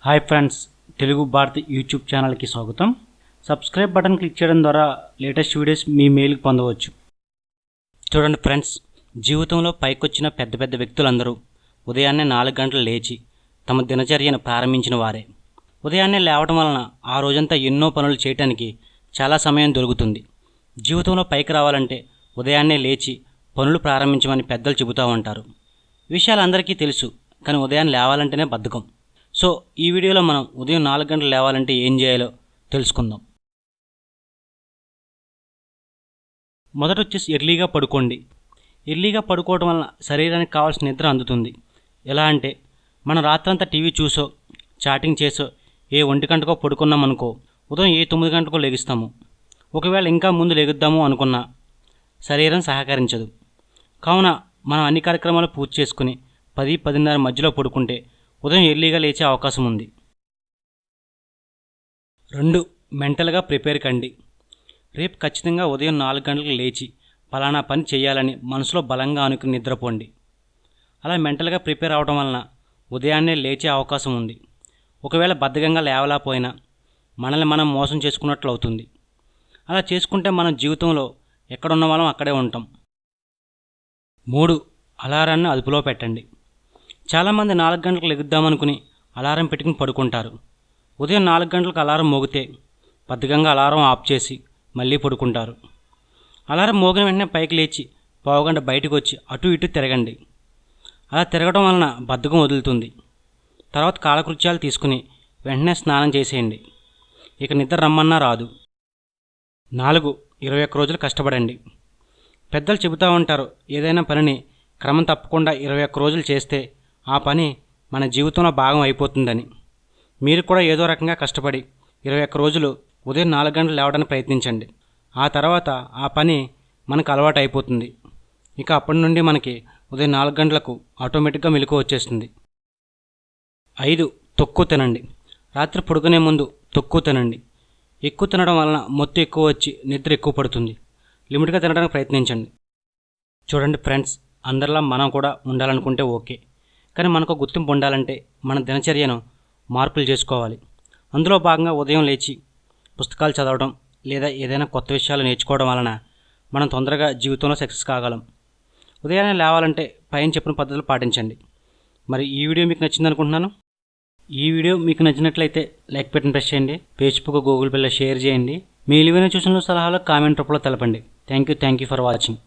Hi friends, Telugu Bharati YouTube ఛానల్కి స్వాగతం. Subscribe button click చేయడం ద్వారా లేటెస్ట్ వీడియోస్ మీ మెయిల్కి పొందవచ్చు. చూడండి ఫ్రెండ్స్, జీవితంలో పైకొచ్చిన పెద్ద పెద్ద వ్యక్తులందరూ ఉదయాన్నే 4 గంటలు లేచి తమ దినచర్యను ప్రారంభించిన వారే. ఉదయాన్నే లేవడం వలన ఆ రోజంతా ఎన్నో పనులు చేయడానికి చాలా సమయం దొరుకుతుంది. జీవితంలో పైకి రావాలంటే ఉదయాన్నే లేచి పనులు ప్రారంభించమని పెద్దలు చెబుతూ ఉంటారు. విషయాలు అందరికీ తెలుసు, కానీ ఉదయాన్నే లేవాలంటేనే బద్ధకం. సో ఈ వీడియోలో మనం ఉదయం 4 గంటలు లేవాలంటే ఏం చేయాలో తెలుసుకుందాం. మొదట వచ్చేసి ఎర్లీగా పడుకోండి. ఎర్లీగా పడుకోవడం వలన శరీరానికి కావాల్సిన నిద్ర అందుతుంది. ఎలా అంటే, మనం రాత్రంతా టీవీ చూసో చాటింగ్ చేసో 1 గంటకో పడుకున్నామనుకో, ఉదయం 9 గంటకో లెగుస్తాము. ఒకవేళ ఇంకా ముందు లెగుద్దాము అనుకున్నా శరీరం సహకరించదు. కావున మనం అన్ని కార్యక్రమాలు పూర్తి చేసుకుని 10-10:30 మధ్యలో పడుకుంటే ఉదయం ఎర్లీగా లేచే అవకాశం ఉంది. 2. మెంటల్గా ప్రిపేర్ కండి. రేపు ఖచ్చితంగా ఉదయం 4 గంటలకు లేచి ఫలానా పని చేయాలని మనసులో బలంగా అనుకుని నిద్రపోండి. అలా మెంటల్గా ప్రిపేర్ అవడం వలన ఉదయాన్నే లేచే అవకాశం ఉంది. ఒకవేళ బద్ధకంగా లేవలేకపోయినా మనల్ని మనం మోసం చేసుకున్నట్లు అవుతుంది. అలా చేసుకుంటే మనం జీవితంలో ఎక్కడున్న వాళ్ళం అక్కడే ఉంటాం. 3. అలారాన్ని అదుపులో పెట్టండి. చాలామంది 4 గంటలకు లెగుద్దామనుకుని అలారం పెట్టుకుని పడుకుంటారు. ఉదయం 4 గంటలకు అలారం మోగితే బద్ధకంగా అలారం ఆఫ్ చేసి మళ్ళీ పడుకుంటారు. అలారం మోగిన వెంటనే పైకి లేచి పావుగంట బయటకు వచ్చి అటు ఇటు తిరగండి. అలా తిరగడం వలన బద్ధకం వదులుతుంది. తర్వాత కాలకృత్యాలు తీసుకుని వెంటనే స్నానం చేసేయండి. ఇక నిద్ర రమ్మన్నా రాదు. 4. 21 రోజులు కష్టపడండి. పెద్దలు చెబుతూ ఉంటారు, ఏదైనా పనిని క్రమం తప్పకుండా 21 రోజులు చేస్తే ఆ పని మన జీవితంలో భాగం అయిపోతుందని. మీరు కూడా ఏదో రకంగా కష్టపడి 21 రోజులు ఉదయం 4 గంటలు లేవడానికి ప్రయత్నించండి. ఆ తర్వాత ఆ పని మనకు అలవాటు అయిపోతుంది. ఇక అప్పటి నుండి మనకి ఉదయం 4 గంటలకు ఆటోమేటిక్గా మెలకువ వచ్చేస్తుంది. 5. తక్కువ తినండి. రాత్రి పడుకునే ముందు తక్కువ తినండి. ఎక్కువ తినడం వలన మొత్తం ఎక్కువ వచ్చి నిద్ర ఎక్కువ పడుతుంది. లిమిట్గా తినడానికి ప్రయత్నించండి. చూడండి ఫ్రెండ్స్, అందరిలా మనం కూడా ఉండాలనుకుంటే ఓకే, కానీ మనకు గుర్తింపు ఉండాలంటే మన దినచర్యను మార్పులు చేసుకోవాలి. అందులో భాగంగా ఉదయం లేచి పుస్తకాలు చదవడం లేదా ఏదైనా కొత్త విషయాలు నేర్చుకోవడం వలన మనం తొందరగా జీవితంలో సక్సెస్ కాగలం. ఉదయాన్నే లేవాలంటే పైన చెప్పిన పద్ధతులు పాటించండి. మరి ఈ వీడియో మీకు నచ్చింది అనుకుంటున్నాను. ఈ వీడియో మీకు నచ్చినట్లయితే లైక్ బటన్ ప్రెస్ చేయండి. ఫేస్బుక్, గూగుల్ ప్లేలో షేర్ చేయండి. మీ విలువైన సూచనలు, సలహాలు కామెంట్ రూపంలో తెలపండి. Thank you for watching.